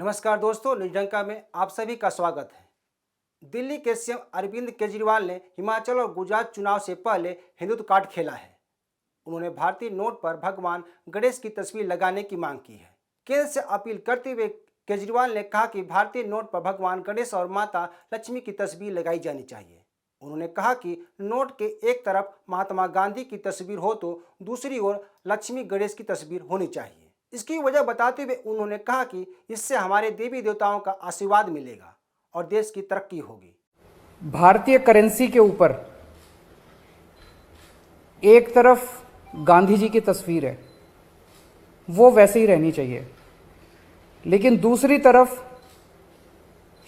नमस्कार दोस्तों, निजडंका में आप सभी का स्वागत है। दिल्ली के सीएम अरविंद केजरीवाल ने हिमाचल और गुजरात चुनाव से पहले हिंदुत्व कार्ड खेला है। उन्होंने भारतीय नोट पर भगवान गणेश की तस्वीर लगाने की मांग की है। केंद्र से अपील करते हुए केजरीवाल ने कहा कि भारतीय नोट पर भगवान गणेश और माता लक्ष्मी की तस्वीर लगाई जानी चाहिए। उन्होंने कहा कि नोट के एक तरफ महात्मा गांधी की तस्वीर हो तो दूसरी ओर लक्ष्मी गणेश की तस्वीर होनी चाहिए। इसकी वजह बताते हुए उन्होंने कहा कि इससे हमारे देवी देवताओं का आशीर्वाद मिलेगा और देश की तरक्की होगी। भारतीय करेंसी के ऊपर एक तरफ गांधी जी की तस्वीर है, वो वैसे ही रहनी चाहिए, लेकिन दूसरी तरफ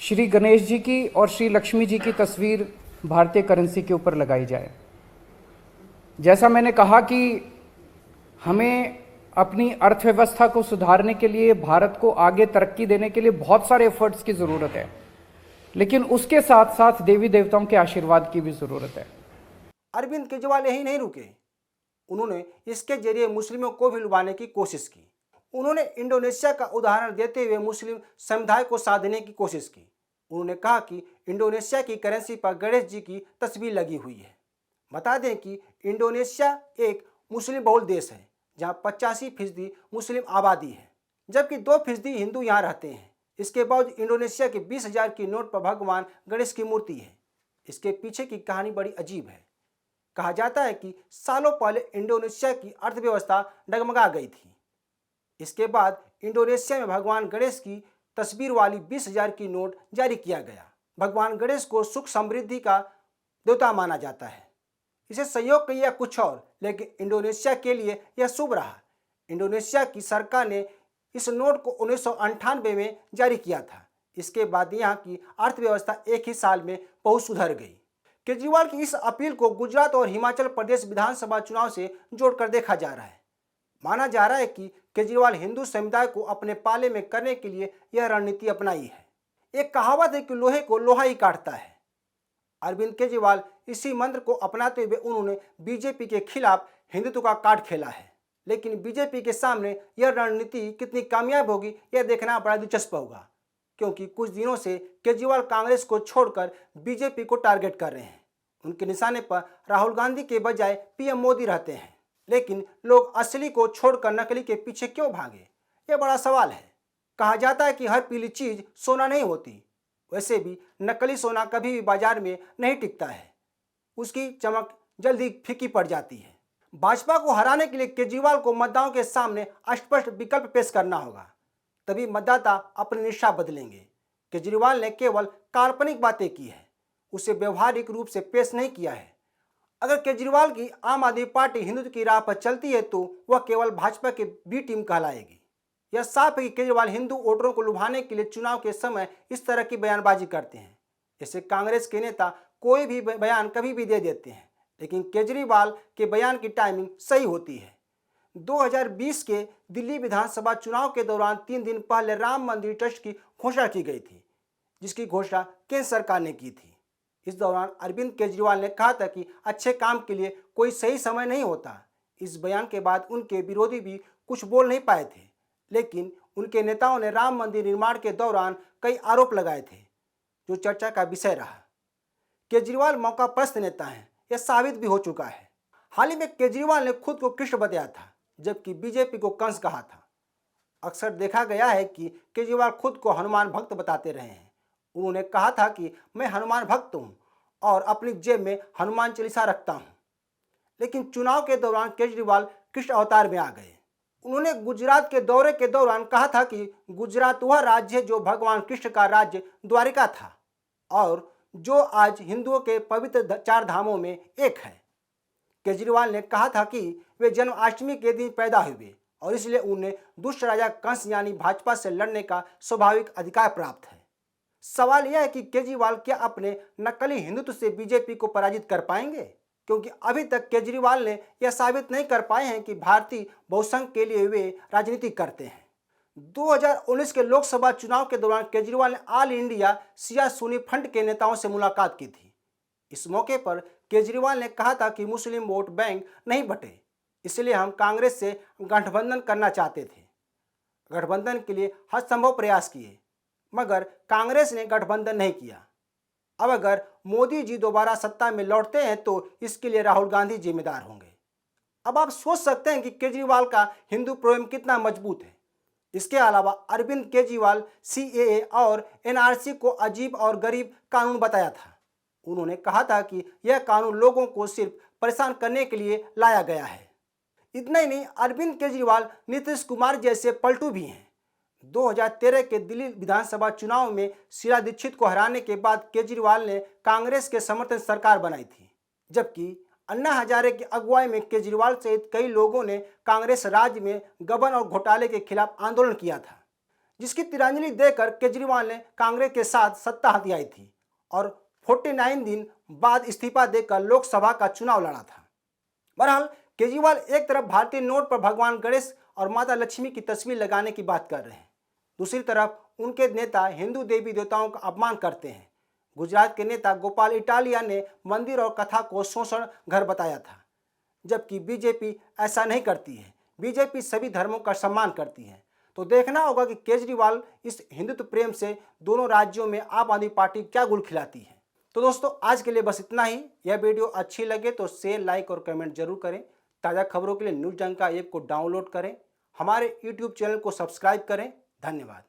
श्री गणेश जी की और श्री लक्ष्मी जी की तस्वीर भारतीय करेंसी के ऊपर लगाई जाए। जैसा मैंने कहा कि हमें अपनी अर्थव्यवस्था को सुधारने के लिए, भारत को आगे तरक्की देने के लिए बहुत सारे एफर्ट्स की ज़रूरत है, लेकिन उसके साथ साथ देवी देवताओं के आशीर्वाद की भी ज़रूरत है। अरविंद केजरीवाल यही नहीं रुके, उन्होंने इसके जरिए मुस्लिमों को भी लुभाने की कोशिश की। उन्होंने इंडोनेशिया का उदाहरण देते हुए मुस्लिम समुदाय को साधने की कोशिश की। उन्होंने कहा कि इंडोनेशिया की करेंसी पर गणेश जी की तस्वीर लगी हुई है। बता दें कि इंडोनेशिया एक मुस्लिम बहुल देश है, जहां 85% मुस्लिम आबादी है, जबकि 2% हिंदू यहाँ रहते हैं। इसके बावजूद इंडोनेशिया के 20,000 की नोट पर भगवान गणेश की मूर्ति है। इसके पीछे की कहानी बड़ी अजीब है। कहा जाता है कि सालों पहले इंडोनेशिया की अर्थव्यवस्था डगमगा गई थी। इसके बाद इंडोनेशिया में भगवान गणेश की तस्वीर वाली 20,000 की नोट जारी किया गया। भगवान गणेश को सुख समृद्धि का देवता माना जाता है। इसे संयोग कहिए या कुछ और, लेकिन इंडोनेशिया के लिए यह शुभ रहा। इंडोनेशिया की सरकार ने इस नोट को 1998 में जारी किया था। इसके बाद यहाँ की अर्थव्यवस्था एक ही साल में बहुत सुधर गई। केजरीवाल की इस अपील को गुजरात और हिमाचल प्रदेश विधानसभा चुनाव से जोड़कर देखा जा रहा है। माना जा रहा है कि केजरीवाल हिंदू समुदाय को अपने पाले में करने के लिए यह रणनीति अपनाई है। एक कहावत है कि लोहे को लोहा ही काटता है। अरविंद केजरीवाल इसी मंत्र को अपनाते हुए उन्होंने बीजेपी के खिलाफ हिंदुत्व का कार्ड खेला है, लेकिन बीजेपी के सामने यह रणनीति कितनी कामयाब होगी यह देखना बड़ा दिलचस्प होगा, क्योंकि कुछ दिनों से केजरीवाल कांग्रेस को छोड़कर बीजेपी को टारगेट कर रहे हैं। उनके निशाने पर राहुल गांधी के बजाय पीएम मोदी रहते हैं, लेकिन लोग असली को छोड़कर नकली के पीछे क्यों भागे, यह बड़ा सवाल है। कहा जाता है कि हर पीली चीज सोना नहीं होती, वैसे भी नकली सोना कभी भी बाजार में नहीं टिकता है, उसकी चमक जल्दी फीकी पड़ जाती है। भाजपा को हराने के लिए केजरीवाल को मतदाताओं के सामने स्पष्ट विकल्प पेश करना होगा, तभी मतदाता अपनी निष्ठा बदलेंगे। केजरीवाल ने केवल काल्पनिक बातें की है, उसे व्यवहारिक रूप से पेश नहीं किया है। अगर केजरीवाल की आम आदमी पार्टी हिंदुत्व की राह पर चलती है तो वह केवल भाजपा के बी टीम कहलाएगी। यह साफ है कि केजरीवाल हिंदू वोटरों को लुभाने के लिए चुनाव के समय इस तरह की बयानबाजी करते हैं। जैसे कांग्रेस के नेता कोई भी बयान कभी भी दे देते हैं, लेकिन केजरीवाल के बयान की टाइमिंग सही होती है। 2020 के दिल्ली विधानसभा चुनाव के दौरान 3 दिन पहले राम मंदिर ट्रस्ट की घोषणा की गई थी, जिसकी घोषणा केंद्र सरकार ने की थी। इस दौरान अरविंद केजरीवाल ने कहा था कि अच्छे काम के लिए कोई सही समय नहीं होता। इस बयान के बाद उनके विरोधी भी कुछ बोल नहीं पाए थे, लेकिन उनके नेताओं ने राम मंदिर निर्माण के दौरान कई आरोप लगाए थे, जो चर्चा का विषय रहा। केजरीवाल मौकापरस्त नेता हैं, यह साबित भी हो चुका है। हाल ही में केजरीवाल ने खुद को कृष्ण बताया था, जबकि बीजेपी को कंस कहा था। अक्सर देखा गया है कि केजरीवाल खुद को हनुमान भक्त बताते रहे हैं। उन्होंने कहा था कि मैं हनुमान भक्त हूं और अपनी जेब में हनुमान चालीसा रखता हूं, लेकिन चुनाव के दौरान केजरीवाल कृष्ण अवतार में आ गए। उन्होंने गुजरात के दौरे के दौरान कहा था कि गुजरात वह राज्य है जो भगवान कृष्ण का राज्य द्वारिका था और जो आज हिंदुओं के पवित्र 4 धामों में एक है। केजरीवाल ने कहा था कि वे जन्माष्टमी के दिन पैदा हुए और इसलिए उन्हें दुष्ट राजा कंस यानी भाजपा से लड़ने का स्वाभाविक अधिकार प्राप्त है। सवाल यह है कि केजरीवाल क्या अपने नकली हिंदुत्व से बीजेपी को पराजित कर पाएंगे, क्योंकि अभी तक केजरीवाल ने यह साबित नहीं कर पाए हैं कि भारतीय बहुसंघ के लिए वे राजनीति करते हैं। 2019 के लोकसभा चुनाव के दौरान केजरीवाल ने ऑल इंडिया शिया सुन्नी फ्रंट के नेताओं से मुलाकात की थी। इस मौके पर केजरीवाल ने कहा था कि मुस्लिम वोट बैंक नहीं बटे, इसलिए हम कांग्रेस से गठबंधन करना चाहते थे। गठबंधन के लिए हर संभव प्रयास किए, मगर कांग्रेस ने गठबंधन नहीं किया। अब अगर मोदी जी दोबारा सत्ता में लौटते हैं तो इसके लिए राहुल गांधी जिम्मेदार होंगे। अब आप सोच सकते हैं कि केजरीवाल का हिंदू प्रेम कितना मजबूत है। इसके अलावा अरविंद केजरीवाल सीएए और एनआरसी को अजीब और गरीब कानून बताया था। उन्होंने कहा था कि यह कानून लोगों को सिर्फ परेशान करने के लिए लाया गया है। इतना ही नहीं, अरविंद केजरीवाल नीतीश कुमार जैसे पलटू भी हैं। 2013 के दिल्ली विधानसभा चुनाव में शीला दीक्षित को हराने के बाद केजरीवाल ने कांग्रेस के समर्थन सरकार बनाई थी, जबकि अन्ना हजारे की अगुवाई में केजरीवाल सहित कई लोगों ने कांग्रेस राज्य में गबन और घोटाले के खिलाफ आंदोलन किया था, जिसकी तिलांजलि देकर केजरीवाल ने कांग्रेस के साथ सत्ता हथियाई थी और 49 दिन बाद इस्तीफा देकर लोकसभा का चुनाव लड़ा था। बहरहाल केजरीवाल एक तरफ भारतीय नोट पर भगवान गणेश और माता लक्ष्मी की तस्वीर लगाने की बात कर रहे हैं, दूसरी तरफ उनके नेता हिंदू देवी देवताओं का अपमान करते हैं। गुजरात के नेता गोपाल इटालिया ने मंदिर और कथा को शोषण घर बताया था, जबकि बीजेपी ऐसा नहीं करती है। बीजेपी सभी धर्मों का सम्मान करती है। तो देखना होगा कि केजरीवाल इस हिंदुत्व प्रेम से दोनों राज्यों में आप आदमी पार्टी क्या गुल खिलाती है। तो दोस्तों, आज के लिए बस इतना ही। यह वीडियो अच्छी लगे तो शेयर, लाइक और कमेंट जरूर करें। ताज़ा खबरों के लिए न्यूज़ जंका ऐप को डाउनलोड करें। हमारे यूट्यूब चैनल को सब्सक्राइब करें। धन्यवाद।